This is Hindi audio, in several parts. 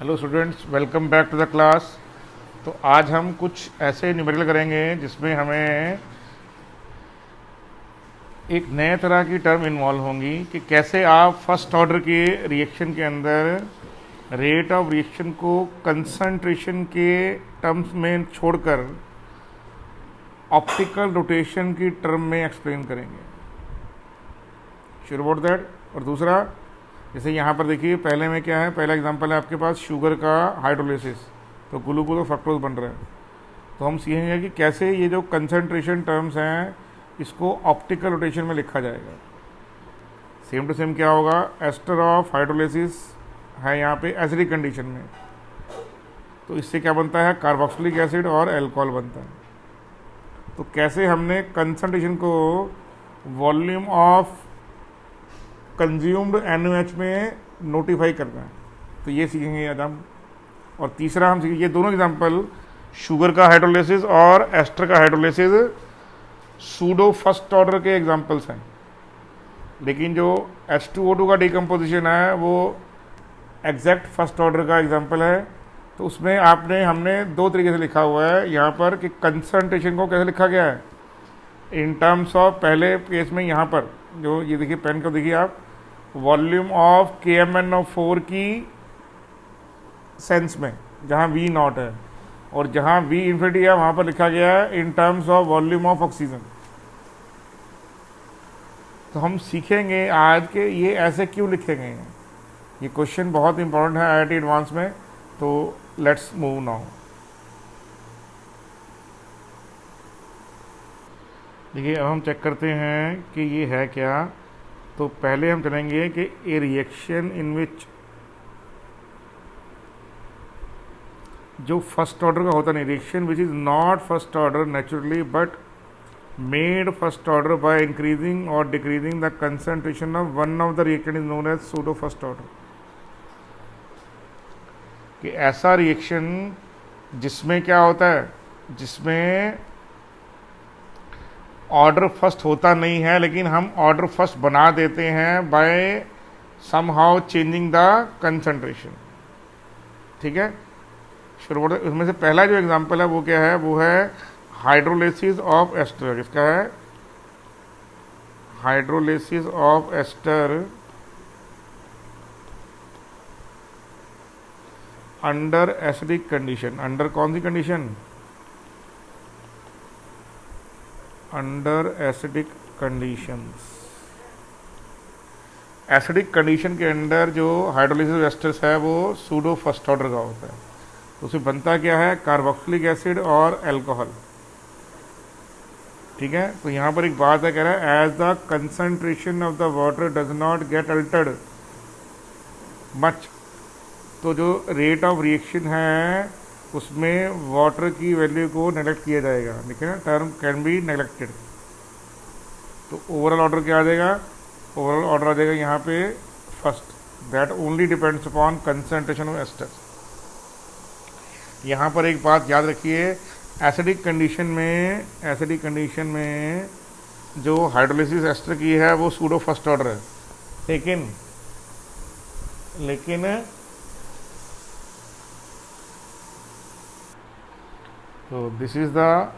Hello students, welcome back to the class. तो आज हम कुछ ऐसे न्यूमेरिकल करेंगे जिसमें हमें एक नए तरह की टर्म इन्वॉल्व होंगी कि कैसे आप फर्स्ट ऑर्डर के रिएक्शन के अंदर रेट ऑफ रिएक्शन को कंसंट्रेशन के टर्म्स में छोड़कर ऑप्टिकल रोटेशन की टर्म में एक्सप्लेन करेंगे। Sure about that. और दूसरा, जैसे यहाँ पर देखिए, पहले में क्या है, पहला एग्जांपल है आपके पास शुगर का हाइड्रोलिसिस, तो ग्लूकोज और फ्रक्टोज बन रहा है। तो हम सीखेंगे कि कैसे ये जो कंसंट्रेशन टर्म्स हैं इसको ऑप्टिकल रोटेशन में लिखा जाएगा। सेम टू सेम क्या होगा, एस्टर ऑफ हाइड्रोलिसिस है यहाँ पे एसिडिक कंडीशन में, तो इससे क्या बनता है, कार्बोक्सिलिक एसिड और एल्कोहल बनता है। तो कैसे हमने कंसंट्रेशन को वॉल्यूम ऑफ कंज्यूम्ड NaOH में नोटिफाई करना है, तो ये सीखेंगे आज हम। और तीसरा हम सीखेंगे, ये दोनों एग्जांपल शुगर का हाइड्रोलिसिस और एस्टर का हाइड्रोलिसिस सूडो फर्स्ट ऑर्डर के एग्जांपल्स हैं, लेकिन जो H2O2 का डिकम्पोजिशन है वो एग्जैक्ट फर्स्ट ऑर्डर का एग्जांपल है। तो उसमें हमने दो तरीके से लिखा हुआ है यहाँ पर कि कंसंट्रेशन को कैसे लिखा गया है इन टर्म्स ऑफ, पहले केस में यहाँ पर जो ये देखिए, पेन को देखिए आप, वॉल्यूम ऑफ KMnO4 की सेंस में, जहाँ V नॉट है, और जहाँ V इन्फिनिटी है वहाँ पर लिखा गया है इन terms of volume of oxygen. तो हम सीखेंगे आज के ये ऐसे क्यों लिखे गए हैं। ये क्वेश्चन बहुत इंपॉर्टेंट है IIT एडवांस में, तो लेट्स मूव नाउ। देखिए, अब हम चेक करते हैं कि ये है क्या। तो पहले हम चलेंगे कि ए रिएक्शन इन विच, जो फर्स्ट ऑर्डर का होता नहीं, reaction which is not first order naturally but made first order by increasing और decreasing the concentration of one of the reaction is known as pseudo first order. कि ऐसा रिएक्शन जिसमें क्या होता है, जिसमें ऑर्डर फर्स्ट होता नहीं है लेकिन हम ऑर्डर फर्स्ट बना देते हैं by somehow changing the concentration. ठीक है, शुरू। उसमें से पहला जो एग्जांपल है वो क्या है, वो है हाइड्रोलिसिस ऑफ एस्टर। इसका है hydrolysis of ester under acidic condition. Under कौन सी condition, under acidic conditions. Acidic condition के अंदर जो हाइड्रोलिसिस एस्टर्स है वो सूडो फर्स्ट ऑर्डर का होता है। तो उसमें बनता क्या है, कार्बोक्सिलिक एसिड और एल्कोहल। ठीक है, तो यहाँ पर एक बात है, कह रहा है as the concentration of the water does not get altered much. तो जो रेट ऑफ रिएक्शन है उसमें वाटर की वैल्यू को नेगलेक्ट किया जाएगा, देखिए ना, टर्म कैन बी नेगलेक्टेड। तो ओवरऑल ऑर्डर क्या आ जाएगा, ओवरऑल ऑर्डर आ जाएगा यहाँ पे first, that only depends upon concentration of ester. यहाँ पर एक बात याद रखिए, एसिडिक कंडीशन में जो हाइड्रोलिसिस एस्टर की है वो सूडो फर्स्ट ऑर्डर है, लेकिन तो this is the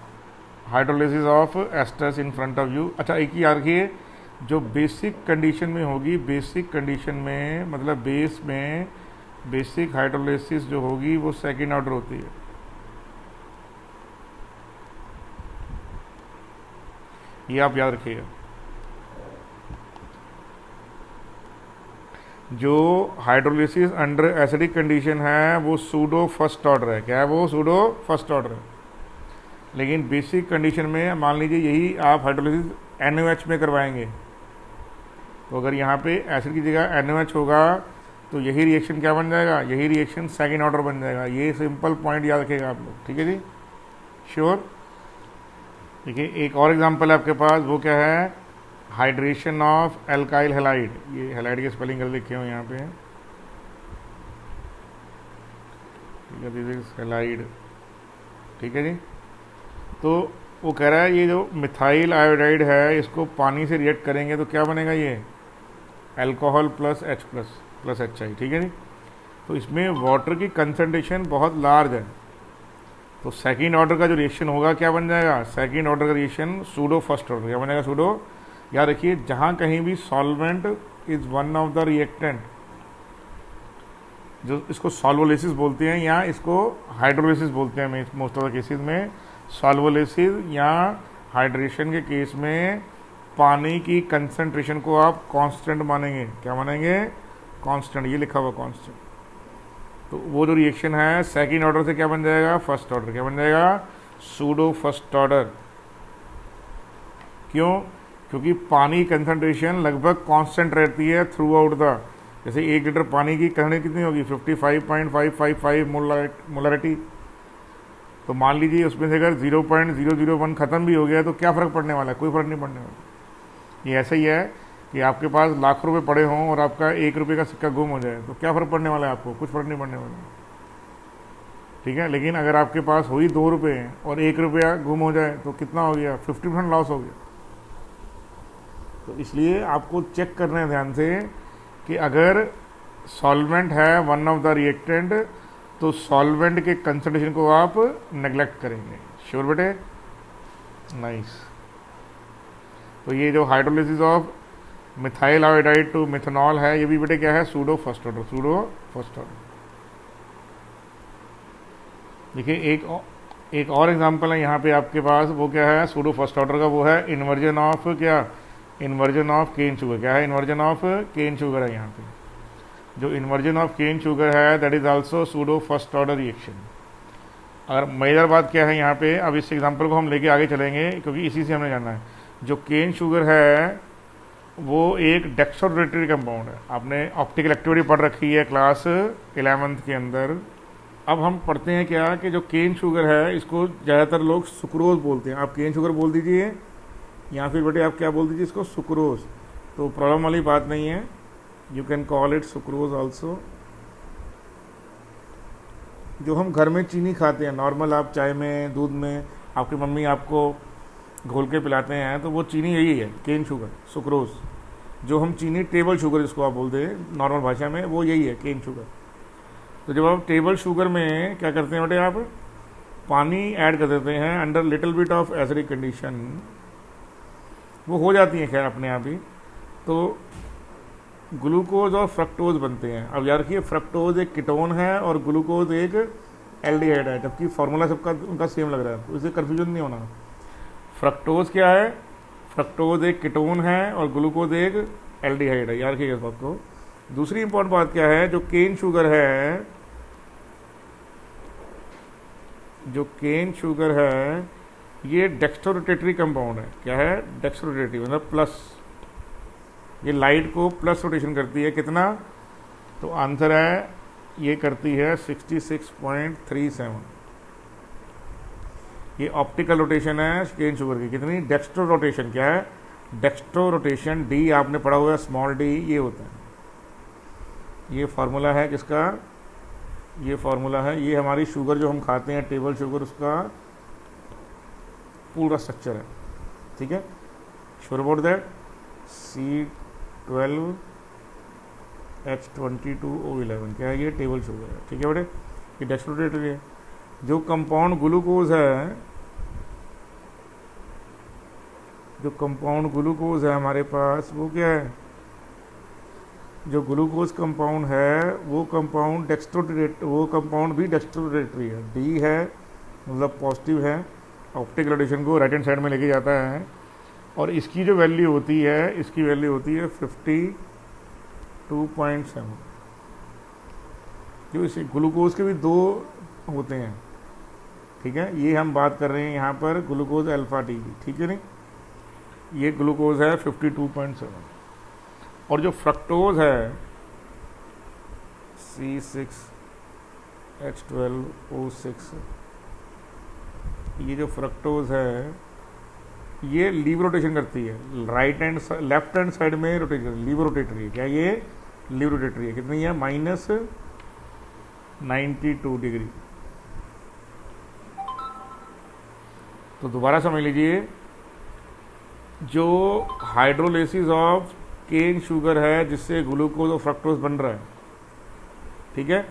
hydrolysis of esters in front of you. अच्छा, एक ही याद रखिए, जो बेसिक कंडीशन में होगी, बेसिक कंडीशन में मतलब बेस में बेसिक हाइड्रोलिसिस जो होगी वो सेकेंड ऑर्डर होती है। ये आप याद रखिएगा। जो हाइड्रोलिसिस अंडर एसिडिक कंडीशन है वो सूडो फर्स्ट ऑर्डर है। क्या है वो, सूडो फर्स्ट ऑर्डर है। लेकिन बेसिक कंडीशन में मान लीजिए यही आप हाइड्रोलिसिस NaOH में करवाएंगे, तो अगर यहाँ पे एसिड की जगह NaOH होगा तो यही रिएक्शन क्या बन जाएगा, यही रिएक्शन सेकेंड ऑर्डर बन जाएगा। ये सिंपल पॉइंट याद रखिएगा आप लोग, ठीक है जी, श्योर। देखिए, एक और एग्जांपल है आपके पास, वो क्या है, हाइड्रेशन ऑफ एल्काइल हैलाइड। ये हैलाइड के स्पेलिंग कर लिखे हो यहाँ पे, ठीक है, दिस इज हैलाइड। ठीक है जी। तो वो कह रहा है ये जो मिथाइल आयोडाइड है इसको पानी से रिएक्ट करेंगे तो क्या बनेगा, ये alcohol plus H plus HI। ठीक है जी। तो इसमें वाटर की कंसंट्रेशन बहुत लार्ज है। तो सेकेंड ऑर्डर का जो रिएक्शन होगा क्या बन जाएगा, सेकेंड ऑर्डर का रिएक्शन सूडो फर्स्ट ऑर्डर क्या बन जाएगा, सूडो। याद रखिए जहाँ कहीं भी solvent is one of the reactant, जो इसको सॉल्वोलिसिस बोलते हैं या इसको हाइड्रोलिसिस बोलते हैं मोस्ट ऑफ द केसेस में। सॉल्वोलिसिस या हाइड्रेशन के केस में पानी की कंसंट्रेशन को आप कांस्टेंट मानेंगे, क्या मानेंगे, कांस्टेंट, ये लिखा हुआ कांस्टेंट। तो वो जो रिएक्शन है सेकेंड ऑर्डर से क्या बन जाएगा, फर्स्ट ऑर्डर, क्या बन जाएगा, सूडो फर्स्ट ऑर्डर। क्यों, क्योंकि पानी की कंसंट्रेशन लगभग कांस्टेंट रहती है थ्रू आउट द, जैसे 1 लीटर पानी की कंसंट्रेशन कितनी होगी, 55.555 मोलारिटी। तो मान लीजिए उसमें से अगर 0.001 ख़त्म भी हो गया तो क्या फ़र्क पड़ने वाला है, कोई फ़र्क नहीं पड़ने वाला। ये ऐसा ही है कि आपके पास लाख रुपए पड़े हों और आपका 1 रुपये का सिक्का गुम हो जाए तो क्या फ़र्क पड़ने वाला है आपको, कुछ फ़र्क नहीं पड़ने वाला, ठीक है। लेकिन अगर आपके पास हुई 2 रुपये और 1 रुपया गुम हो जाए तो कितना हो गया, 50% लॉस हो गया। तो इसलिए आपको चेक करना है ध्यान से कि अगर सॉल्वेंट है वन ऑफ द रिएक्टेंट तो सॉल्वेंट के कंसंट्रेशन को आप नेग्लेक्ट करेंगे। श्योर बेटे, नाइस। तो ये जो hydrolysis of methyl iodide to methanol है ये भी बेटे क्या है, pseudo first order, pseudo first order. देखिए एक और एग्जांपल है यहाँ पे आपके पास, वो क्या है सूडो फर्स्ट ऑर्डर का, वो है इन्वर्जन ऑफ क्या, इन्वर्जन ऑफ केन शुगर। क्या है, इन्वर्जन ऑफ केन शुगर है यहाँ पे। जो इन्वर्जन ऑफ केन शुगर है that is also pseudo first order reaction. अगर मेजर बात क्या है यहाँ पे, अब इस एग्जांपल को हम लेके आगे चलेंगे क्योंकि इसी से हमने जानना है। जो केन शुगर है वो एक डेक्सट्रोरेटरी कंपाउंड है। आपने ऑप्टिकल एक्टिविटी पढ़ रखी है क्लास 11th के अंदर। अब हम पढ़ते हैं क्या कि जो केन शुगर है इसको ज़्यादातर लोग सुक्रोज बोलते हैं। आप केन शुगर बोल दीजिए या फिर बेटे आप क्या बोल दीजिए इसको, सुक्रोज। तो प्रॉब्लम वाली बात नहीं है, you can call it sucrose also. जो हम घर में चीनी खाते हैं नॉर्मल, आप चाय में, दूध में, आपकी मम्मी आपको घोल के पिलाते हैं तो वो चीनी यही है, केन शुगर, सुक्रोज। जो हम चीनी टेबल शुगर जिसको आप बोलते हैं नॉर्मल भाषा में, वो यही है केन शुगर। तो जब आप टेबल शुगर में क्या करते हैं बेटे, आप पानी ऐड कर देते हैं under little bit of acidic condition, वो हो जाती है खैर अपने आप ही, तो ग्लूकोज और फ्रक्टोज बनते हैं। अब याद रखिए फ्रक्टोज एक कीटोन है और ग्लूकोज एक एल्डिहाइड है, जबकि फॉर्मूला सबका उनका सेम लग रहा है, तो इससे कन्फ्यूजन नहीं होना। फ्रक्टोज क्या है, फ्रक्टोज एक कीटोन है और ग्लूकोज एक एल्डिहाइड है, याद रखिएगा इस बात को। दूसरी इंपॉर्टेंट बात क्या है, जो केन शुगर है, जो केन शुगर है ये डेक्स्ट्रोरोटेटरी कंपाउंड है। क्या है, डेक्स्ट्रोरोटेटरी मतलब प्लस, ये लाइट को प्लस रोटेशन करती है। कितना, तो आंसर है ये करती है 66.37। ये ऑप्टिकल रोटेशन है केन शुगर की। कितनी, डेक्स्ट्रो रोटेशन। क्या है, डेक्स्ट्रो रोटेशन, डी आपने पढ़ा हुआ है, स्मॉल डी ये होता है। ये फार्मूला है किसका, ये फार्मूला है, ये हमारी शुगर जो हम खाते हैं टेबल शुगर, उसका पूरा स्ट्रक्चर है, ठीक है। श्योर अबाउट दैट, C12H22O11 क्या है, ये टेबल शुगर है, ठीक है बेटे, ये डेक्स्ट्रोरोटेटरी है। जो कंपाउंड ग्लूकोज है, जो कंपाउंड ग्लूकोज है हमारे पास, वो क्या है, जो ग्लूकोज कंपाउंड है वो कंपाउंड वो कंपाउंड भी डेक्स्ट्रोरोटेटरी है। डी है मतलब पॉजिटिव है, ऑप्टिक रोटेशन को राइट हैंड साइड में लेके जाता है, और इसकी जो वैल्यू होती है, इसकी वैल्यू होती है 52.7। जो इसे ग्लूकोज के भी 2 होते हैं, ठीक है। ये हम बात कर रहे हैं यहाँ पर ग्लूकोज अल्फा टी की, ठीक है नहीं, ये ग्लूकोज है 52.7। और जो फ्रक्टोज है C6H12O6, ये जो फ्रक्टोज है ये लीव रोटेशन करती है, लेफ्ट हैंड साइड में रोटेशन, लीव रोटेटरी है। क्या ये लीव रोटेटरी है, कितनी है, -92 डिग्री। तो दोबारा समझ लीजिए, जो हाइड्रोलिसिस ऑफ केन शुगर है जिससे ग्लूकोज और फ्रक्टोज बन रहा है, ठीक है,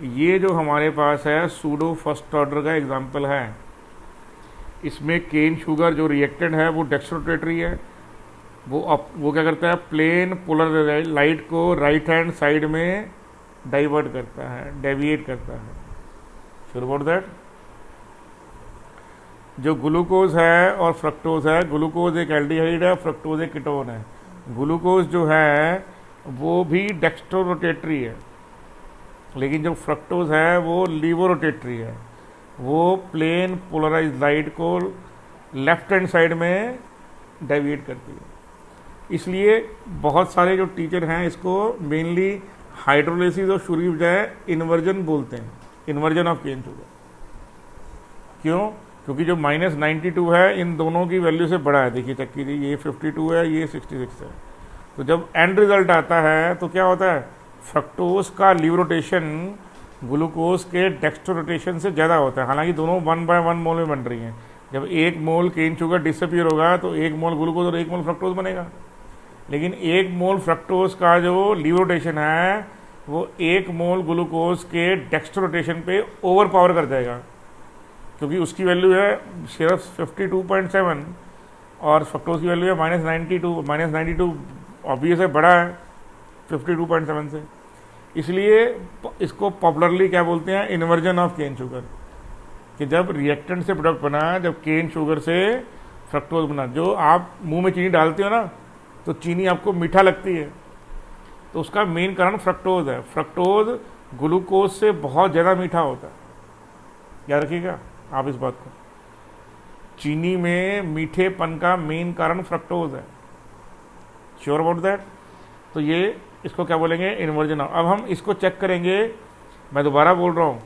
ये जो हमारे पास है सूडो फर्स्ट ऑर्डर का एग्जांपल है। इसमें केन शुगर जो रिएक्टेंट है वो डेक्स्ट्रोरोटेटरी है, वो क्या करता है, प्लेन पोलर लाइट को राइट हैंड साइड में डाइवर्ट करता है, डेविएट करता है। Sure about that. जो ग्लूकोज है और फ्रक्टोज है, ग्लूकोज एक एल्डिहाइड है, फ्रक्टोज एक कीटोन है। ग्लूकोज जो है वो भी डेक्स्ट्रोरोटेटरी है, लेकिन जो फ्रक्टोज है वो लीवोरोटेटरी है, वो प्लेन पोलराइज लाइट को लेफ्ट हैंड साइड में डेविएट करती है। इसलिए बहुत सारे जो टीचर हैं इसको मेनली हाइड्रोलिसिस और शुरू की बजाय इन्वर्जन बोलते हैं, इन्वर्जन ऑफ केन शुगर। क्यों? क्योंकि जो -92 है इन दोनों की वैल्यू से बड़ा है। देखिए चक्की जी, ये 52 है, ये 66 है। तो जब एंड रिजल्ट आता है तो क्या होता है, फ्रक्टोज का लीव रोटेशन ग्लूकोज के डेक्स्ट्रोरोटेशन से ज़्यादा होता है। हालांकि दोनों 1/1 मोल में बन रही हैं। जब 1 मोल केन शुगर डिसअपियर होगा तो 1 मोल ग्लूकोज और 1 मोल फ्रक्टोज बनेगा, लेकिन 1 मोल फ्रक्टोज का जो लीव रोटेशन है वो 1 मोल ग्लूकोज के डेक्स्ट्रोरोटेशन पे ओवर पावर कर जाएगा, क्योंकि उसकी वैल्यू है सिर्फ 52.7 और फ्रक्टोज की वैल्यू है -92 ऑब्वियस है, बड़ा है 52.7 से। इसलिए इसको पॉपुलरली क्या बोलते हैं, इन्वर्जन ऑफ केन शुगर, कि जब रिएक्टेंट से प्रोडक्ट बना, जब केन शुगर से फ्रक्टोज बना। जो आप मुंह में चीनी डालते हो ना तो चीनी आपको मीठा लगती है, तो उसका मेन कारण फ्रक्टोज है। फ्रक्टोज ग्लूकोज से बहुत ज़्यादा मीठा होता है, याद रखिएगा आप इस बात को। चीनी में मीठेपन का मेन कारण फ्रक्टोज है। Sure about that. तो ये इसको क्या बोलेंगे, इन्वर्जन। अब हम इसको चेक करेंगे, मैं दोबारा बोल रहा हूँ,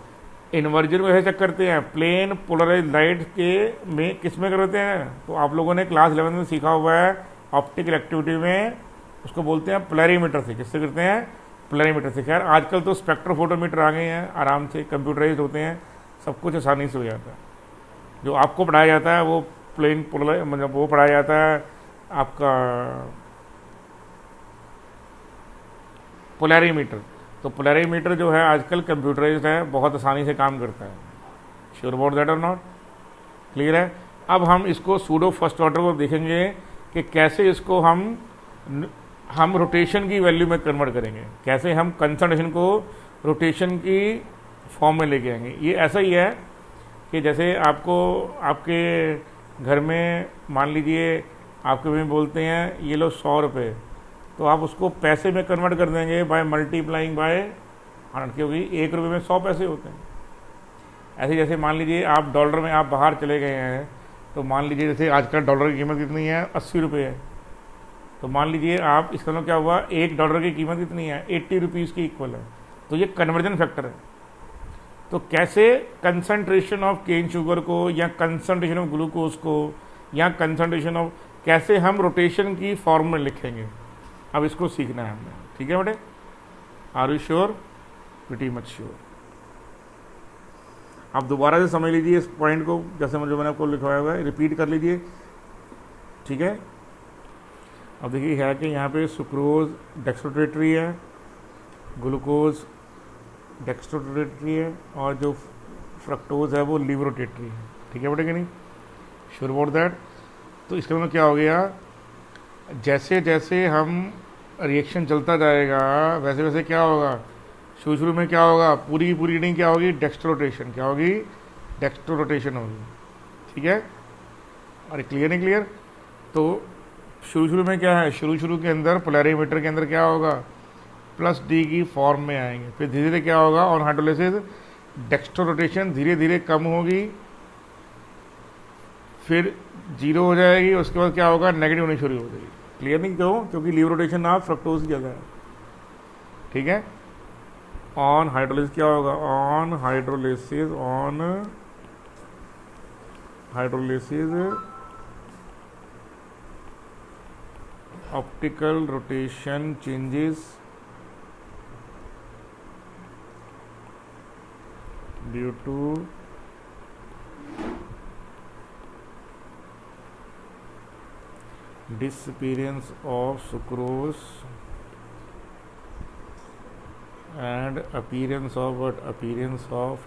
इन्वर्जन को ऐसे चेक करते हैं, प्लेन पोलराइज लाइट के में किस में करते हैं, तो आप लोगों ने क्लास 11 में सीखा हुआ है ऑप्टिकल एक्टिविटी में, उसको बोलते हैं पोलैरीमीटर से। किससे करते हैं, पोलैरीमीटर से। खैर आजकल तो स्पेक्ट्रोफोटोमीटर आ गए हैं, आराम से कंप्यूटराइज होते हैं, सब कुछ आसानी से हो जाता है। जो आपको पढ़ाया जाता है वो प्लेन पोलर, मतलब वो पढ़ाया जाता है आपका पोलैरीमीटर। तो पोलैरीमीटर जो है आजकल कंप्यूटराइज्ड है, बहुत आसानी से काम करता है। श्योर अबाउट दैट और नॉट, क्लियर है। अब हम इसको सूडो फर्स्ट ऑर्डर को देखेंगे कि कैसे इसको हम रोटेशन की वैल्यू में कन्वर्ट करेंगे, कैसे हम कंसंट्रेशन को रोटेशन की फॉर्म में लेके आएंगे। ये ऐसा ही है कि जैसे आपको आपके घर में मान लीजिए आपके में बोलते हैं ये लो 100 रुपये, तो आप उसको पैसे में कन्वर्ट कर देंगे बाय मल्टीप्लाइंग बाय 100, क्योंकि 1 रुपये में 100 पैसे होते हैं। ऐसे जैसे मान लीजिए आप डॉलर में आप बाहर चले गए हैं, तो मान लीजिए जैसे आजकल डॉलर की कीमत कितनी है, 80 रुपये है। तो मान लीजिए आप इसका मतलब क्या हुआ, $1 की कीमत कितनी है, 80 रुपीज़ की इक्वल है। तो ये कन्वर्जन फैक्टर है। तो कैसे कंसंट्रेशन ऑफ केन शुगर को या कंसंट्रेशन ऑफ ग्लूकोज को या कंसंट्रेशन ऑफ, कैसे हम रोटेशन की फॉर्म में लिखेंगे, अब इसको सीखना है हमने। ठीक है बेटे, are you sure? Pretty much sure. आप दोबारा से समझ लीजिए इस पॉइंट को, जैसे जो मैंने आपको लिखवाया हुआ है, रिपीट कर लीजिए। ठीक है, अब देखिए है कि यहाँ पे सुक्रोज डेक्स्ट्रोरोटेटरी है, ग्लूकोज डेक्स्ट्रोरोटेटरी है, और जो फ्रक्टोज है वो लीवरोटेटरी है। ठीक है बेटे कि नहीं? Sure about that. तो इसका मतलब क्या हो गया, जैसे जैसे हम रिएक्शन चलता जाएगा वैसे वैसे क्या होगा, शुरू में क्या होगा, पूरी पूरी रीडिंग क्या होगी, डेक्स्ट्रोरोटेशन। क्या होगी, डेक्स्ट्रोरोटेशन होगी। ठीक है, अरे क्लियर नहीं क्लियर? तो शुरू में क्या है, शुरू के अंदर पोलैरीमीटर के अंदर क्या होगा, +D की फॉर्म में आएंगे। फिर धीरे धीरे क्या होगा, ऑन हाइड्रोलिसिस डेक्स्ट्रोरोटेशन धीरे धीरे कम होगी, फिर 0 हो जाएगी, उसके बाद क्या होगा, नेगेटिव होनी शुरू हो जाएगी। क्लियर नहीं क्यों? क्योंकि लीव रोटेशन आप फ्रक्टोज की जगह है। ठीक है, ऑन हाइड्रोलिसिस क्या होगा, on hydrolysis optical rotation changes due to disappearance of sucrose and appearance of what? Appearance of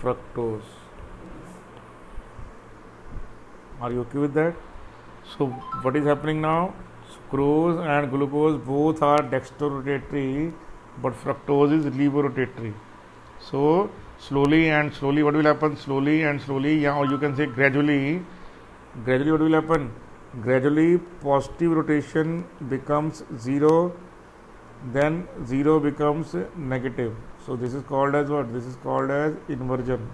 fructose. Are you okay with that? So what is happening now? Sucrose and glucose both are dextrorotatory, but fructose is levorotatory. So slowly and slowly, what will happen? Slowly and slowly, yeah, or you can say gradually. Gradually, what will happen? Gradually, positive rotation becomes zero, then zero becomes negative. So this is called as what? This is called as inversion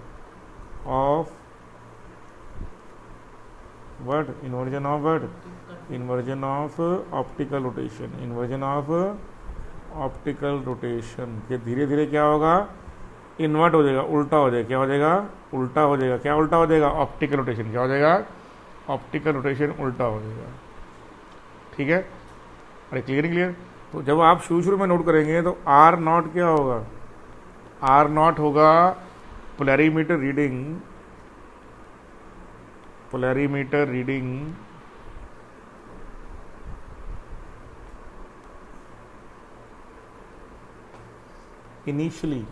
of what? Inversion of what? Inversion of optical rotation. Inversion of optical rotation. ये धीरे धीरे क्या होगा? इन्वर्ट हो जाएगा, उल्टा हो जाएगा. क्या हो जाएगा? उल्टा हो जाएगा. क्या उल्टा हो जाएगा? Optical rotation. क्या हो जाएगा? ऑप्टिकल रोटेशन उल्टा हो जाएगा. ठीक है? अरे क्लियर. तो जब आप शुरू में नोट करेंगे तो आर नॉट क्या होगा? आर नॉट होगा polarimeter reading initially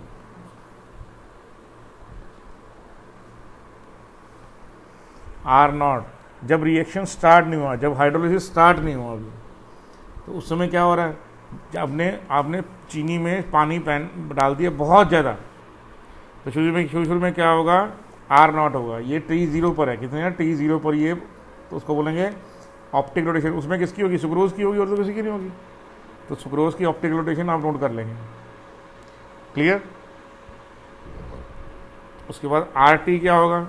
R naught जब रिएक्शन स्टार्ट नहीं हुआ, जब हाइड्रोलिसिस स्टार्ट नहीं हुआ अभी, तो उस समय क्या हो रहा है? आपने चीनी में पानी डाल दिया बहुत ज़्यादा, तो शुरू में क्या होगा? आर नॉट होगा. ये T0 पर है. कितने हैं? T0 पर ये, तो उसको बोलेंगे ऑप्टिक रोटेशन. उसमें किसकी होगी? सुक्रोज की होगी, और तो किसी की नहीं होगी. तो सुक्रोज की ऑप्टिक रोटेशन आप नोट कर लेंगे. क्लियर? उसके बाद RT क्या होगा?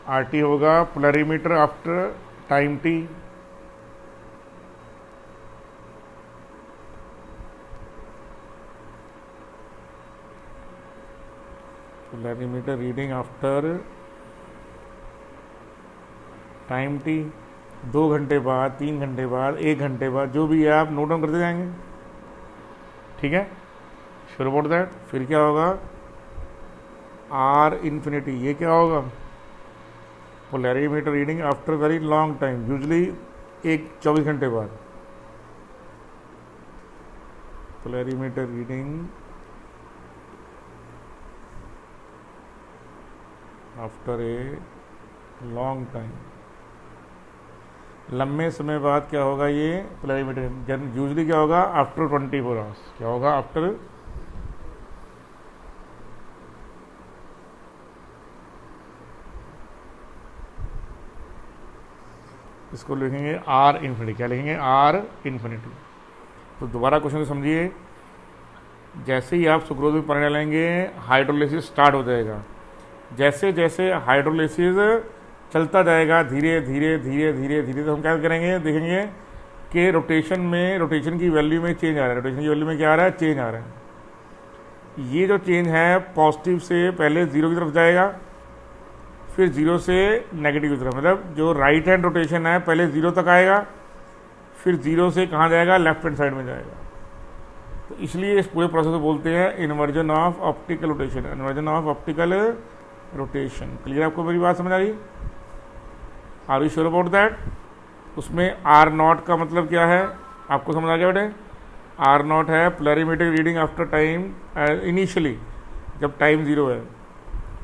RT होगा polarimeter after time T. Polarimeter reading after time T. 2 घंटे बाद, 3 घंटे बाद, 1 घंटे बाद, जो भी है आप नोट डाउन करते जाएंगे. ठीक है? Sure about that. फिर क्या होगा? R infinity. ये क्या होगा? Polarimeter reading after very long time, usually 24 घंटे बाद. Polarimeter reading after a long time. लंबे समय बाद क्या होगा? ये पोलैरीमीटर यूजली क्या होगा? After 24 hours. क्या होगा? आफ्टर इसको लिखेंगे R इन्फिनिटी. क्या लिखेंगे? R infinity. तो दोबारा क्वेश्चन को समझिए. जैसे ही आप सुक्रोज में पानी डालेंगे, हाइड्रोलिसिस स्टार्ट हो जाएगा. जैसे जैसे हाइड्रोलिसिस चलता जाएगा धीरे धीरे, तो हम क्या करेंगे? देखेंगे कि रोटेशन की वैल्यू में चेंज आ रहा है. रोटेशन की वैल्यू में क्या आ रहा है? चेंज आ रहा है. ये जो चेंज है पॉजिटिव से पहले जीरो की तरफ जाएगा, फिर जीरो से नेगेटिव की तरफ. मतलब जो राइट हैंड रोटेशन है पहले जीरो तक आएगा, फिर जीरो से कहाँ जाएगा? लेफ्ट हैंड साइड में जाएगा. तो इसलिए इस पूरे प्रोसेस को बोलते हैं inversion of optical rotation. Inversion of optical rotation. Clear? आपको मेरी बात समझ आ रही? Are you sure about that? उसमें आर नॉट का मतलब क्या है? आपको समझ आ गया बेटे? आर नॉट है polarimeter reading after time initially, जब टाइम जीरो है.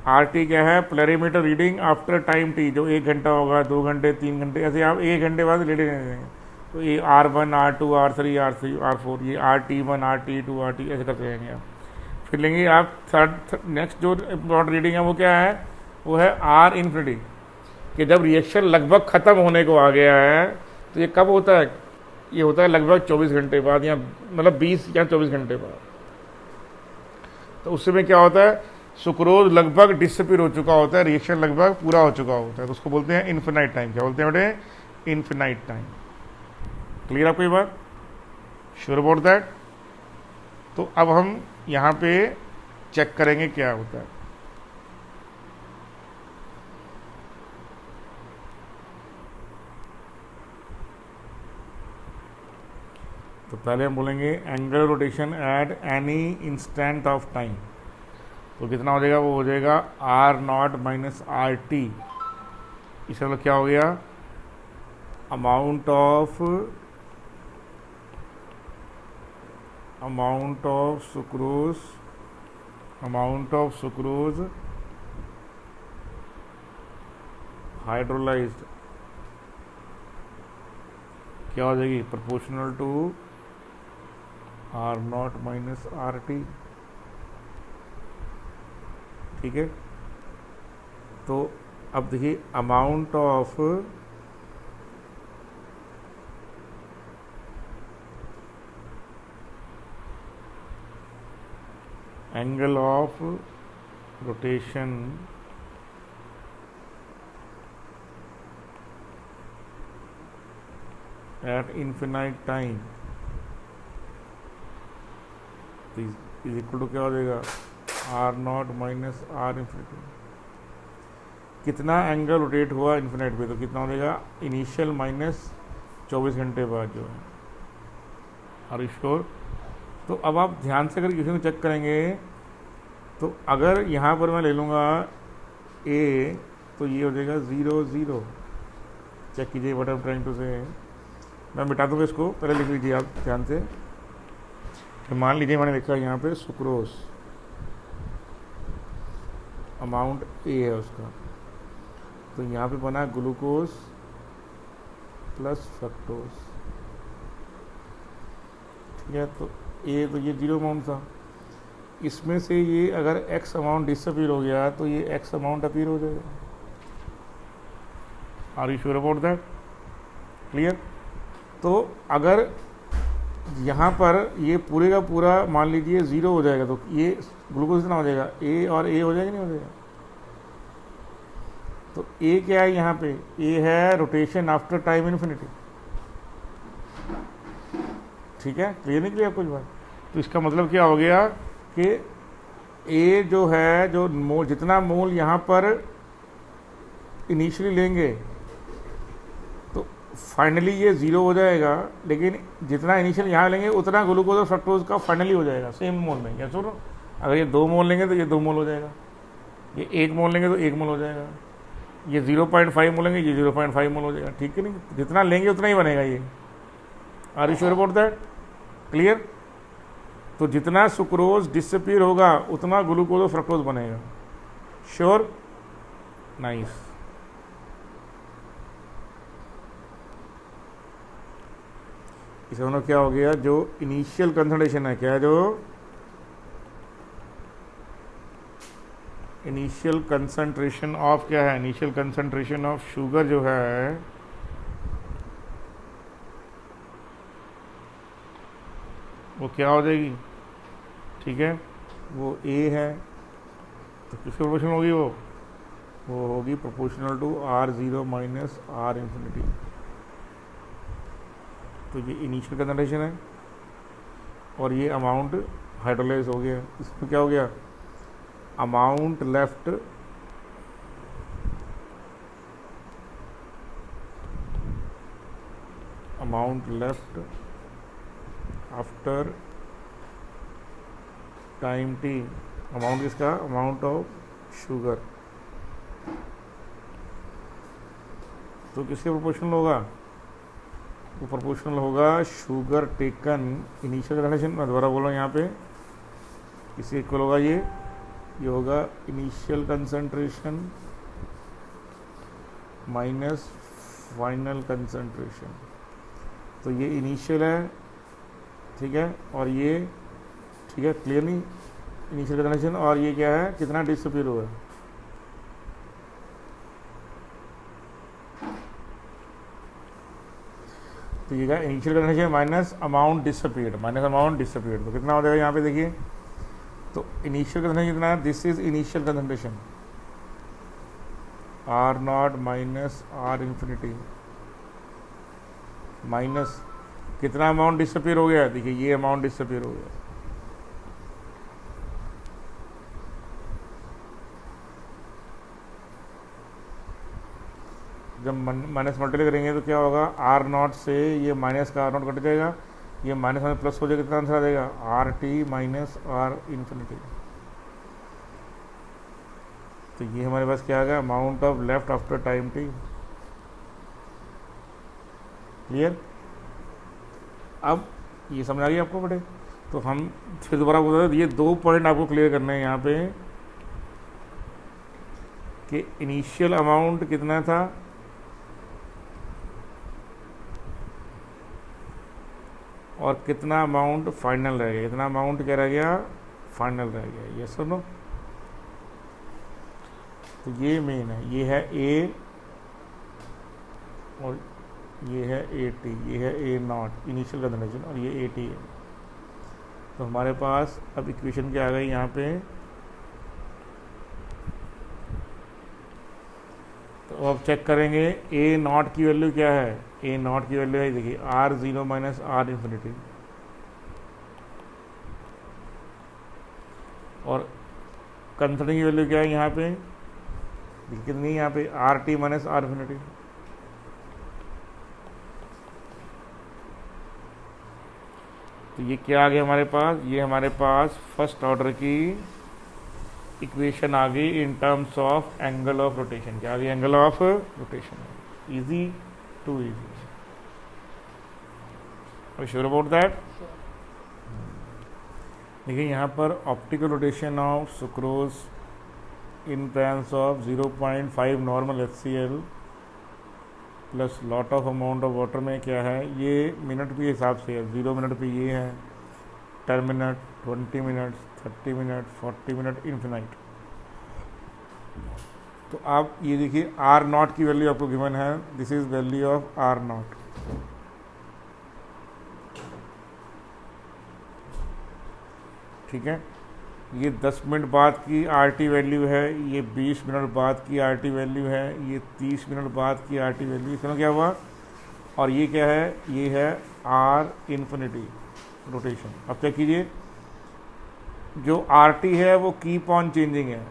RT क्या है? Polarimeter reading after time T, जो 1 घंटा होगा, 2 घंटे, 3 घंटे, ऐसे आप 1 घंटे बाद लेटे रहेंगे. तो ये R1, R2, R3, R4, ये RT1, RT2, RT ऐसे करते रहेंगे आप. फिर लेंगे आप नेक्स्ट जो इम्पॉर्टेंट रीडिंग है वो क्या है? वो है R इन्फिनिटी. कि जब रिएक्शन लगभग ख़त्म होने को आ गया है, तो ये कब होता है? ये होता है लगभग 24 घंटे बाद, या मतलब 20 या 24 घंटे बाद. तो उस समय क्या होता है? सुक्रोज लगभग डिसअपीयर हो चुका होता है, रिएक्शन लगभग पूरा हो चुका होता है. तो उसको बोलते हैं इन्फिनाइट टाइम. क्या बोलते हैं बेटे? Infinite time. क्लियर आपको ये बात? Sure about that? तो अब हम यहाँ पे चेक करेंगे क्या होता है. तो पहले हम बोलेंगे angular rotation at any instant of time. तो कितना हो जाएगा? वो हो जाएगा R0 माइनस RT. इसका मतलब क्या हो गया? Amount of amount of sucrose hydrolysed क्या हो जाएगी, proportional to R0 minus RT। ठीक है, तो अब देखिए amount of angle of rotation at infinite time is equal to क्या हो जाएगा, R0 माइनस R इन्फिनिटी। कितना एंगल रोटेट हुआ इन्फिनाइट पे, तो कितना हो जाएगा, इनिशियल माइनस 24 घंटे बाद जो है। Are you sure? तो अब आप ध्यान से अगर इक्वेशन को चेक करेंगे तो अगर यहाँ पर मैं ले लूँगा ए, तो ये हो जाएगा 0 0। चेक कीजिए what I am trying to say. मैं मिटा दूँगा इसको, पहले लिख लीजिए आप ध्यान से। तो मान लीजिए मैंने लिखा यहाँ पे सुक्रोस, अमाउंट ए है उसका, तो यहाँ पे बना ग्लूकोज प्लस फ्रक्टोज। ठीक है, तो ए, तो ये 0 अमाउंट था, इसमें से ये अगर एक्स अमाउंट डिसअपीयर हो गया तो ये एक्स अमाउंट अपीयर हो जाएगा। Are you sure about that? Clear? तो अगर यहाँ पर ये पूरे का पूरा मान लीजिए 0 हो जाएगा तो ये ग्लूकोज कितना हो जाएगा, ए और ए हो जाएगा नहीं हो जाएगा? तो ए क्या है यहाँ पे, ए है रोटेशन आफ्टर टाइम इन्फिनिटी। ठीक है, क्लियर नहीं क्लियर कुछ बात? तो इसका मतलब क्या हो गया कि ए जो है, जो मोल, जितना मोल यहाँ पर इनिशियली लेंगे तो फाइनली ये 0 हो जाएगा, लेकिन जितना इनिशियल यहाँ लेंगे उतना ग्लूकोज और फ्रक्टोज का फाइनली हो जाएगा सेम मोल में। क्या सुनो, अगर ये 2 मोल लेंगे तो ये 2 मोल हो जाएगा, ये 1 मोल लेंगे तो 1 मोल हो जाएगा, ये 0.5 मोल लेंगे ये 0.5 मोल हो जाएगा। ठीक है, नहीं, जितना लेंगे उतना ही बनेगा ये। Are you sure about that? Clear? तो जितना सुक्रोज डिसअपीयर होगा उतना ग्लूकोज और फ्रक्टोज बनेगा। श्योर? नाइस। इसमें मतलब क्या हो गया, जो इनिशियल कंसंट्रेशन है, क्या है, जो इनिशियल कंसंट्रेशन ऑफ क्या है, इनिशियल कंसंट्रेशन ऑफ शुगर जो है वो क्या हो जाएगी, ठीक है, वो ए है, तो किसकी प्रोपोर्शनल होगी, वो होगी proportional to R0 minus R infinity. तो ये इनिशियल कंसंट्रेशन है और ये अमाउंट हाइड्रोलाइज हो गया। इसमें क्या हो गया, amount left after time T, amount किसका, अमाउंट ऑफ शुगर, तो किसके प्रोपोर्शनल होगा, वो प्रोपोर्शनल होगा शुगर टेकन इनिशियल कंसंट्रेशन। मैं दोबारा बोल रहा हूँ यहाँ पे, किसके इक्वल होगा, ये होगा initial concentration minus final concentration. तो ये इनिशियल है, ठीक है, और ये, ठीक है, क्लियर नहीं, इनिशियल कंसंट्रेशन, और ये क्या है, कितना डिसअपीयर हुआ है। तो ये क्या, initial concentration minus amount disappeared, तो कितना हो जाएगा यहाँ पे देखिए, तो इनिशियल कंसंट्रेशन कितना है, this is initial concentration R0 minus R infinity minus कितना अमाउंट डिसअपीयर हो गया, देखिए ये अमाउंट डिसअपीयर हो गया। जब माइनस मल्टीप्लाई करेंगे तो क्या होगा, R0 से ये माइनस का R0 कट जाएगा, ये माइनस में प्लस हो जाएगा, कितना आंसर आ जाएगा, RT माइनस R इन्फिनिटी। तो ये हमारे पास क्या आ गया, amount of left after time T. Clear? अब ये समझ आ गई आपको बेटे? तो हम फिर दोबारा बता दें, ये 2 पॉइंट आपको क्लियर करने हैं यहाँ पे कि इनिशियल अमाउंट कितना था और कितना अमाउंट फाइनल रह गया, कितना अमाउंट क्या रह गया, फाइनल रह गया। ये सुनो, तो ये मेन है, ये है ए और ये है ए टी, ये है ए नॉट इनिशियल कंसिडरेशन और ये ए टी है। तो हमारे पास अब इक्वेशन क्या आ गई यहाँ पे, तो अब चेक करेंगे ए नॉट की वैल्यू क्या है। ए नॉट की वैल्यू है, देखिए R zero minus R infinity, और कंसिडरिंग की वैल्यू क्या है यहाँ पे, देखिए कितनी है यहाँ पे, R T minus R infinity. तो ये क्या आ गया हमारे पास, ये हमारे पास फर्स्ट ऑर्डर की इक्वेशन आ गई in terms of angle of rotation. क्या आ गई, angle of rotation. Easy to easy, are sure about that. देखिए यहाँ पर optical rotation of sucrose in terms of 0.5 normal HCl plus lot of amount of water में क्या है, ये मिनट के हिसाब से है। 0 मिनट पे ये है 10 minute, 20 minute, 30 minute, 40 minute, infinite. तो आप ये देखिए आर नॉट की वैल्यू आपको गिवन है, this is value of R naught. ठीक है, ये 10 मिनट बाद की आर टी वैल्यू है, ये 20 मिनट बाद की आर टी वैल्यू है, ये 30 मिनट बाद की आर टी वैल्यू। इसमें क्या हुआ, और ये क्या है, ये है आर इन्फिनिटी रोटेशन। अब क्या कीजिए, जो आर टी है वो कीप ऑन चेंजिंग है,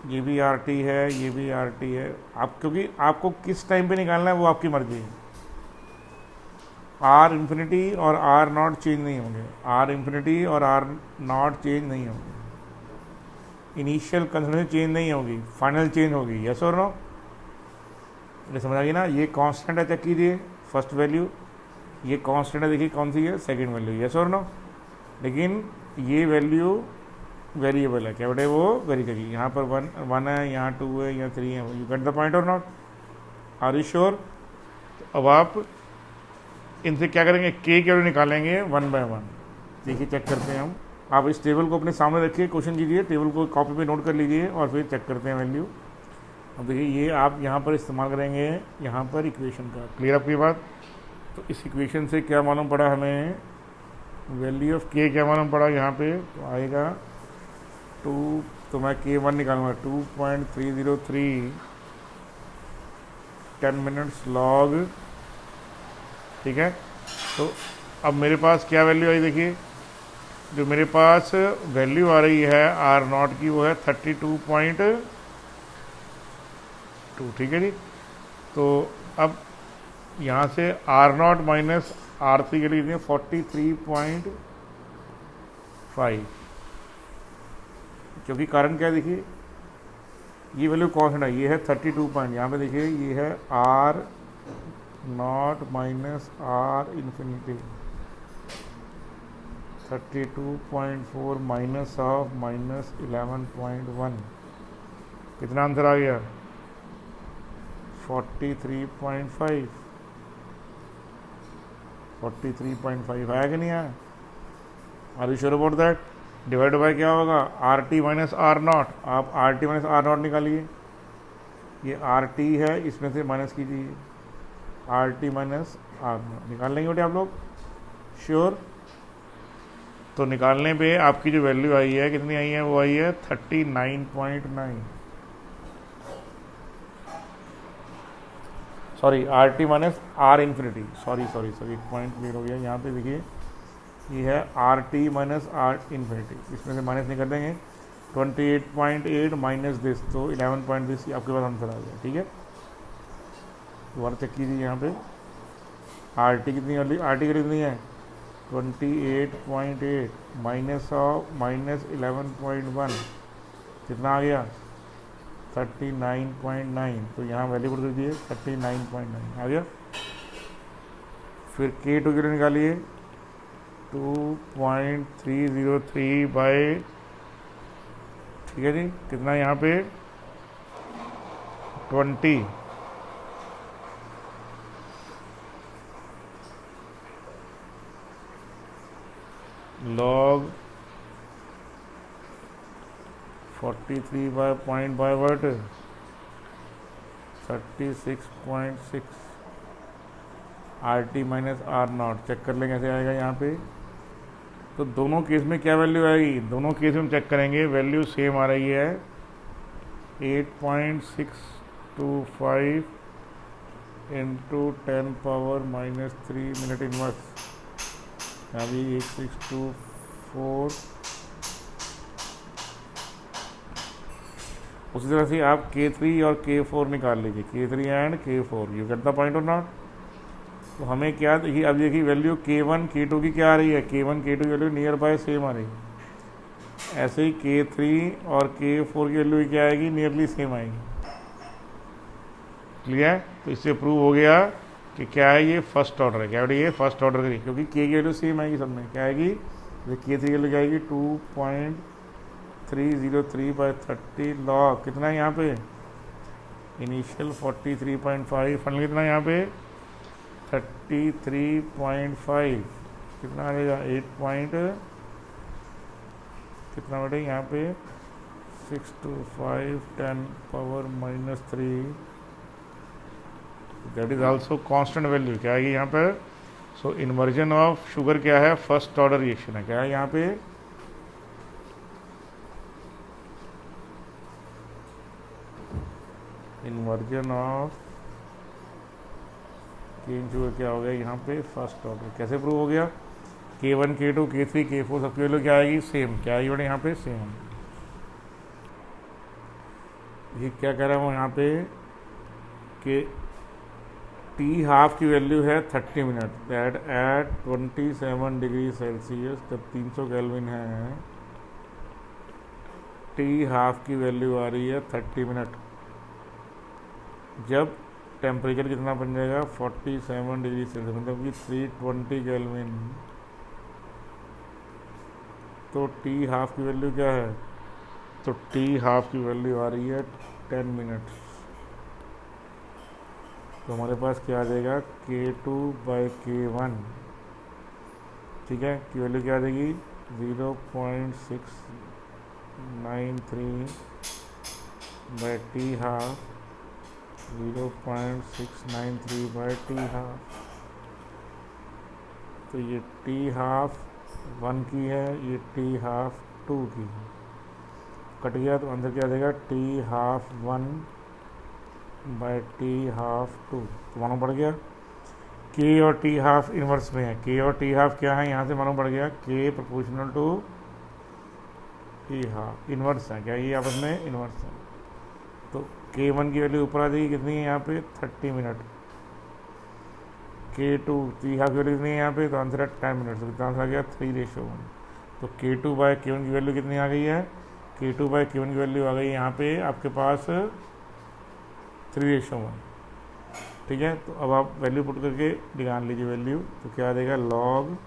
ये भी आर टी है, ये भी आर टी है। आप क्योंकि आपको किस टाइम पे निकालना है वो आपकी मर्जी है। आर इन्फिनिटी और आर नॉट चेंज नहीं होंगे, आर इन्फिनिटी और आर नॉट चेंज नहीं होंगे, इनिशियल कंसिडरेशन चेंज नहीं होगी, फाइनल चेंज होगी। यस और नो, ये समझ आ गई ना। ये कांस्टेंट है, चेक कीजिए फर्स्ट वैल्यू, ये कांस्टेंट है, देखिए कौन सी है, सेकंड वैल्यू। यस और नो, लेकिन ये वैल्यू वेरिएबल है, क्या बेटे, वो वेरी करेगी। यहाँ पर 1 है, यहाँ 2 है, यहाँ 3 है। यू गेट द पॉइंट और नॉट, आर यू श्योर। अब आप इनसे क्या करेंगे, के वैल्यू निकालेंगे 1 बाय 1। देखिए चेक करते हैं हम, आप इस टेबल को अपने सामने रखिए, क्वेश्चन कीजिए, टेबल को कॉपी पे नोट कर लीजिए और फिर चेक करते हैं वैल्यू। अब देखिए ये आप यहाँ पर इस्तेमाल करेंगे, यहाँ पर इक्वेशन का। क्लियर आपकी बात। तो इस इक्वेशन से क्या मालूम पड़ा हमें, वैल्यू ऑफ के क्या मालूम पड़ा यहाँ पे, तो आएगा 2, तो मैं K1 निकालूंगा 2.303 10 मिनट्स लॉग। ठीक है, तो अब मेरे पास क्या वैल्यू आई, देखिए जो मेरे पास वैल्यू आ रही है आर नॉट की वो है 32.2। ठीक है जी, तो अब यहाँ से R naught minus R C के लिए 43.5, क्योंकि कारण क्या है, देखिए ये वैल्यू कॉन्स्टेंट है, ये है 32 पॉइंट, यहाँ पे देखिए ये है R naught minus R infinity 32.4 minus of minus 11.1, कितना आंसर आ गया, 43.5। 43.5 आया कि नहीं आया, are you sure about that. Divide by क्या होगा, R T minus R naught. आप R T minus R naught निकालिए, ये आर टी है, इसमें से माइनस कीजिए R T minus R naught. निकाल लेंगे बेटे आप लोग, श्योर। तो निकालने पे आपकी जो वैल्यू आई है कितनी आई है, वो आई है 39.9, sorry R T minus R infinity, sorry एक पॉइंट क्लियर हो गया। यहाँ पे देखिए ये है R T minus R infinity, इसमें से माइनस नहीं कर देंगे, 28.8 माइनस दिस, तो 11 दिस आपके पास आंसर आ गया। ठीक है, दोबारा चेक कीजिए, यहाँ पे आर टी कितनी, आर टी कितनी है 28.8 माइनस ऑफ माइनस 11.1, कितना आ गया 39.9, तो यहाँ वैल्यू कर दीजिए 39.9 आ गया। फिर K2 के लिए निकालिए, 2.303 बाय, ठीक है जी, कितना यहाँ पे 20, log 43 बाय पॉइंट बाय वर्ट 36.6 RT माइनस R0। चेक कर लें कैसे आएगा यहाँ पे। तो दोनों केस में क्या वैल्यू आएगी, दोनों केस में हम चेक करेंगे, वैल्यू सेम आ रही है 8.625 इंटू 10⁻³ मिनट इनवर्स, यहाँ भी 8624। उसी तरह से आप K3 और K4 निकाल लीजिए, K3 and K4, you get the point और नॉट। तो हमें क्या देखिए, अब देखिए वैल्यू K1 K2 की क्या आ रही है, K1 K2 की वैल्यू नियर बाय सेम आ रही है, ऐसे ही K3 और K4 की वैल्यू क्या आएगी, नियरली सेम आएगी। क्लियर। तो इससे प्रूव हो गया कि क्या है, ये फर्स्ट ऑर्डर है। क्या है ये फर्स्ट ऑर्डर की, क्योंकि K की वैल्यू सेम आएगी सब में। क्या आएगी, K3 की वैल्यू क्या आएगी 2.303 बाय 30 लॉग कितना है यहाँ पे, इनिशियल 43.5, फाइनल कितना यहाँ पे 33.5, कितना आ जाएगा 8 कितना बटे यहाँ पे 625 10⁻³ that is also constant value. क्या है यहाँ पर, सो इन्वर्जन ऑफ शुगर क्या है, फर्स्ट ऑर्डर रिएक्शन है। क्या है यहाँ पे, इन्वर्जन ऑफ केन शुगर क्या हो गया यहाँ पे, फर्स्ट ऑर्डर। कैसे प्रूव हो गया, K1 K2 K3 K4 सबकी वैल्यू क्या आएगी, सेम। क्या आएगी बेटा यहाँ पे, सेम। ये क्या कह रहा हूँ यहाँ पे कि T½ की वैल्यू है 30 minute, that at 27 degree Celsius, जब 300 केल्विन है, T½ की वैल्यू आ रही है 30 मिनट, जब टेम्परेचर कितना बन जाएगा 47 डिग्री सेल्सियस, मतलब कि 320 केल्विन। तो T½ की वैल्यू क्या है, तो T½ की वैल्यू आ रही है 10 मिनट्स। तो हमारे पास क्या आ जाएगा K2 बाय K1, ठीक है, की वैल्यू क्या आ जाएगी 0.693 बाय T½ 0.693 बाय T½ तो ये T½ 1 की है, ये T½ 2 की है, कट गया तो अंदर क्या आ जाएगा T½ 1 बाय T½ 2, तो मालूम पड़ गया K और T½ इनवर्स में है। K और T½ क्या है, यहाँ से मालूम पड़ गया K proportional to T½ inverse है। क्या ये आपस में इनवर्स है। तो K1 की वैल्यू ऊपर आ जाएगी, कितनी है यहाँ पे 30 मिनट। K2 T½ की वैल्यू कितनी है यहाँ पे, तो आंसर है 10 मिनट। तो कितना आंसर आ गया 3:1। तो K2 बाय K1 की वैल्यू कितनी आ गई है, K2 बाय K1 की वैल्यू आ गई यहाँ पे आपके पास 3:1। ठीक है, तो अब आप वैल्यू पुट करके निकाल लीजिए वैल्यू। तो क्या आ जाएगा, log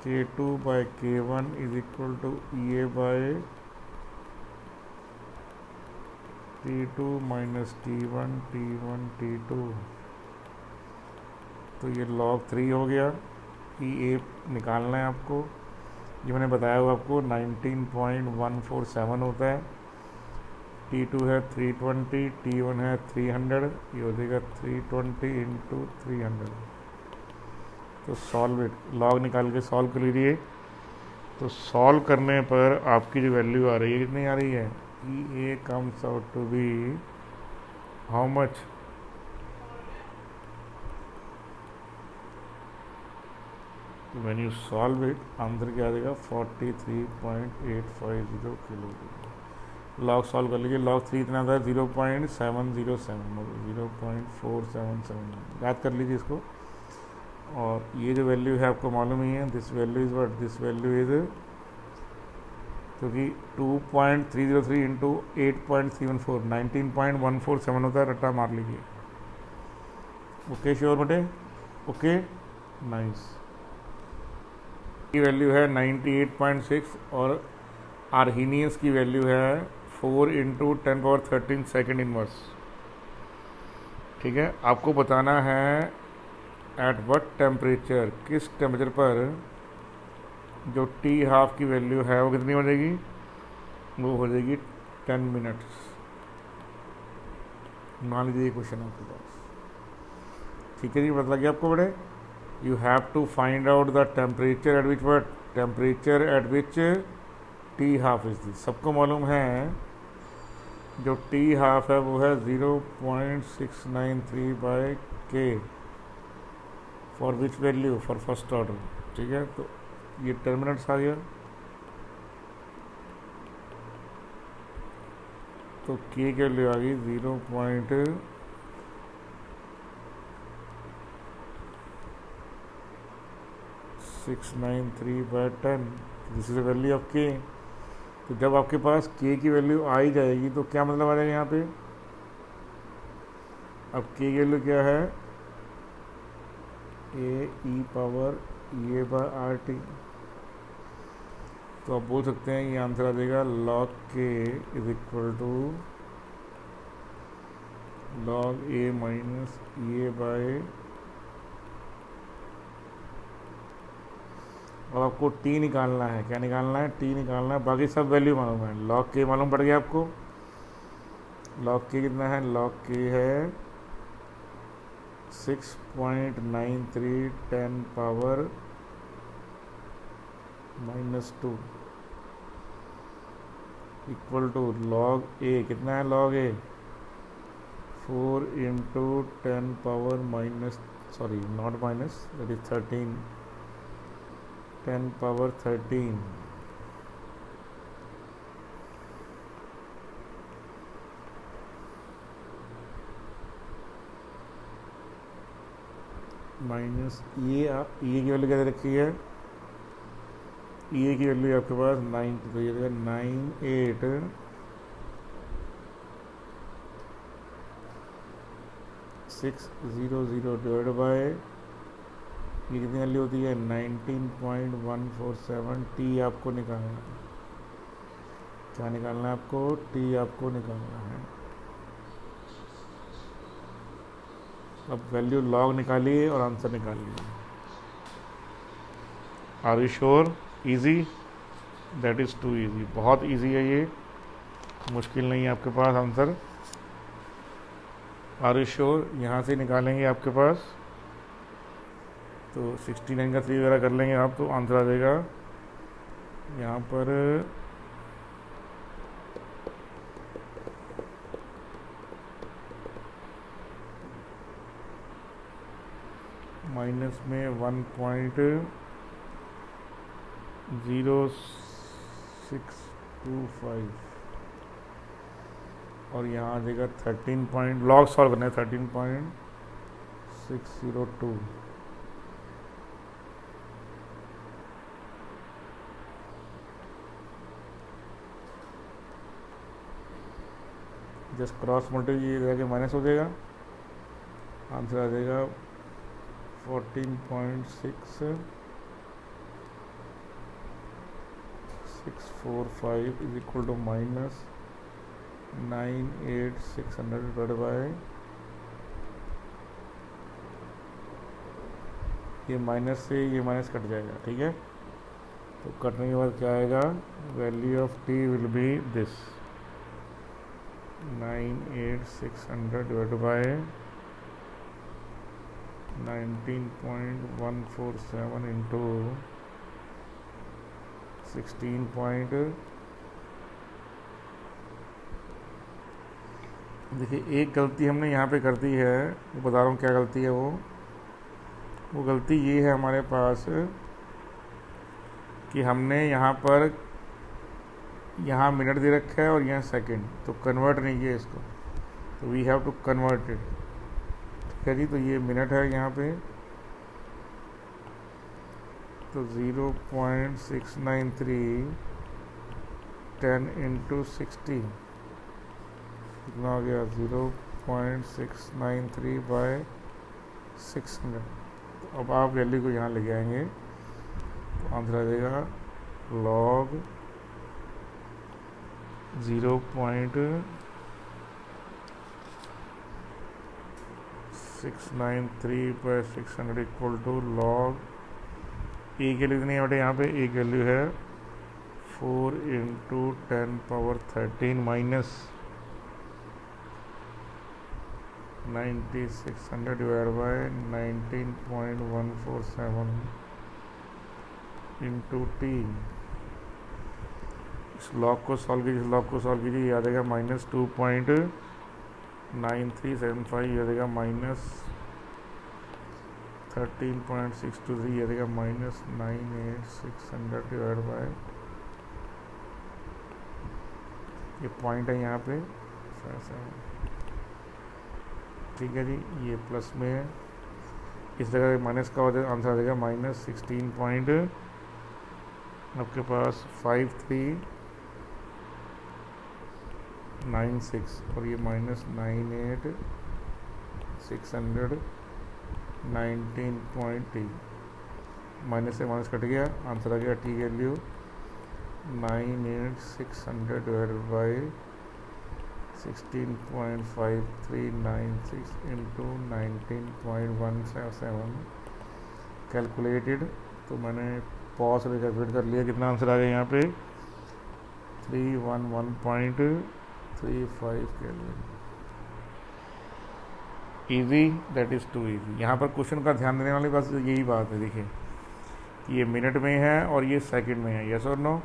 K2 by K1 is equal to EA by T2 minus T1 T2। तो ये log 3 हो गया। EA निकालना है आपको, ये मैंने बताया हुआ आपको 19.147 होता है। T2 है 320, T1 है 300, ये हो जाएगा 320 इंटू 300। तो सॉल्व इट, लॉग निकाल के सॉल्व कर लीजिए। तो सॉल्व करने पर आपकी जो वैल्यू आ रही है कितनी आ रही है, EA comes out to be how much, when you solve it answer क्या आ जाएगा 43.850 किलो। लॉग सॉल्व कर लीजिए। लॉग 3 इतना था 0.707, 0.477, याद कर लीजिए इसको। और ये जो वैल्यू है आपको मालूम ही है, this value is what, this value is, क्योंकि 2.303 इंटू 8.714 19.147 होता है, रट्टा मार लीजिए। ओके श्योर बेटे, ओके नाइस। की वैल्यू है 98.6 और आर्हीनियस की वैल्यू है 4 इंटू 10^13 सेकेंड इनवर्स। ठीक है, आपको बताना है एट व्हाट टेम्परेचर, किस टेम्परेचर पर जो टी हाफ की वैल्यू है वो कितनी हो जाएगी, वो हो जाएगी 10 मिनट्स। मान लीजिए ये क्वेश्चन आपके पास। ठीक है जी, पता लग गया आपको बड़े। You have to find out the temperature at which what, temperature at which T half is this. सबको मालूम है जो टी हाफ है वो है 0.693/K for which value, for first order. ठीक है, तो ये 10 मिनट्स आ गया। तो K की वैल्यू आ गई 0.693/10। This is the value of K। तो जब आपके पास K की वैल्यू आ ही जाएगी तो क्या मतलब आ जाएगा यहाँ पे, अब K की वैल्यू क्या है, AE⁻EA/RT। तो आप बोल सकते हैं ये आंसर आ जाएगा log K is equal to log A minus EA/, अब आपको T निकालना है। क्या निकालना है, T निकालना है। बाकी सब वैल्यू मालूम है। log K मालूम पड़ गया आपको। log K कितना है, log K है 6.93 10⁻⁻² इक्वल टू log A कितना है, log A 4 into 10⁻⁻, sorry not minus, that is 13, 10⁻13 minus ये की वैल्यू क्या रखी है, ये की वैल्यू आपके पास 90, तो ये 98,600 डिवाइड बाय ये कितनी वैल्यू होती है 19.147। टी आपको निकालना है। क्या निकालना है आपको, टी आपको निकालना है। अब वैल्यू लॉग निकालिए और आंसर निकालिए। Are you sure, easy, that is too easy, बहुत इजी है ये, मुश्किल नहीं है आपके पास आंसर। आर यू श्योर, यहाँ से निकालेंगे आपके पास तो 69 का 3 वगैरह कर लेंगे आप, तो आंसर आ जाएगा यहाँ पर माइनस में 1.0625 और यहाँ आ जाएगा 13 पॉइंट, लॉग सॉल्व करना है 13.602। जस्ट क्रॉस मल्टीप्लाई करके माइनस हो जाएगा, आंसर आ जाएगा 14.6645 is equal to minus 98,600 divide by ये माइनस से ये माइनस कट जाएगा। ठीक है, तो कटने के बाद क्या आएगा, value of T will be this 98,600 divide bye 19.147 into 16 देखिए एक गलती हमने यहाँ पे कर दी है, वो बता रहा हूँ क्या गलती है। वो गलती ये है हमारे पास कि हमने यहाँ पर यहाँ मिनट दे रखा है और यहाँ सेकंड, तो कन्वर्ट नहीं किया इसको, तो we have to convert it. ठीक है जी, तो ये मिनट है यहाँ पे, तो 0.693 10 इंटू 60 कितना हो गया 0.693/600। तो अब आप वैल्यू को यहाँ ले आएंगे तो आंसर आ जाएगा log 0.693/600 इक्वल टू log ए की वैल्यू कितनी है बेटे, यहाँ पे ए की वैल्यू है 4 × 10⁻13 minus 9600 divide by 19.147 into T. इस लॉग को सॉल्व कीजिए, इस लॉग को सॉल्व कीजिए, याद आएगा -2.9375, याद आएगा -13.623, याद आएगा -98600 डिवाइड बाय, ये पॉइंट है यहाँ पे, ठीक है जी, ये प्लस में है, इस जगह माइनस का आंसर आ जाएगा -16 पॉइंट आपके पास 5396 और ये -98600 19.t, माइनस से माइनस कट गया, आंसर आ गया T value 98600 divided by 16.5396 into 19.177 calculated. तो मैंने पॉज से कैलकुलेट कर लिया, कितना आंसर आ गया यहाँ पे 311.35 kelvin. Easy, that is too easy. यहाँ पर क्वेश्चन का ध्यान देने वाली बस यही बात है, देखिए ये मिनट में है और ये सेकंड में है, यस और नो।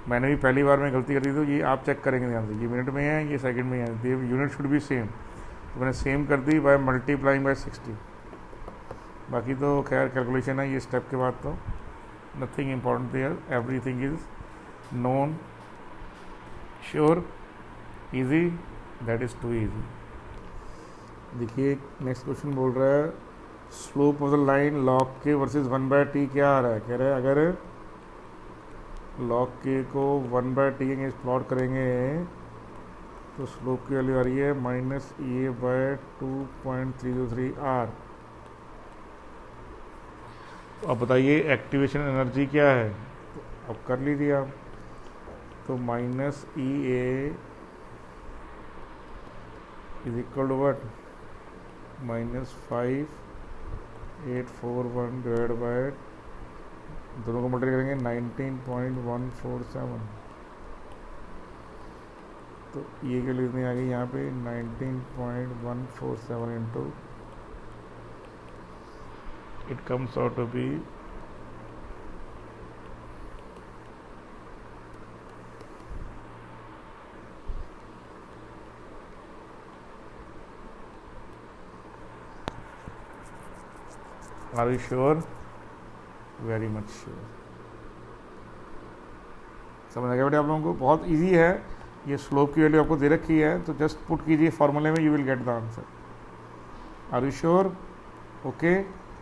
मैंने भी पहली बार में गलती कर दी, तो ये आप चेक करेंगे ध्यान से, ये मिनट में है, ये सेकंड में है, यूनिट शुड बी सेम, तो मैंने सेम कर दी बाय मल्टीप्लाइंग बाय 60। बाकी तो खैर कैलकुलेशन है, ये स्टेप के बाद तो nothing important there, everything is known, sure, easy, that is too easy. देखिए नेक्स्ट क्वेश्चन बोल रहा है slope of the line log K versus 1/t क्या आ रहा है, कह रहा है अगर लॉग के को 1/t के प्लॉट करेंगे तो स्लोप की वैल्यू आ रही है -a/2.323r। तो अब बताइए एक्टिवेशन एनर्जी क्या है, तो अब कर लीजिए आप, तो -EA is equal to what, -5841 divide by, दोनों को मल्टीप्लाई करेंगे 19.147, तो ये के लिए इतनी आ गई यहाँ पे 19.147 into, it comes out to be are you sure, very much sure. समझ आ गया बेटे आप लोगों को, बहुत इजी है, ये स्लोप की वैल्यू आपको दे रखी है, तो जस्ट पुट कीजिए फॉर्मूले में, you will get the answer. Are you sure, okay.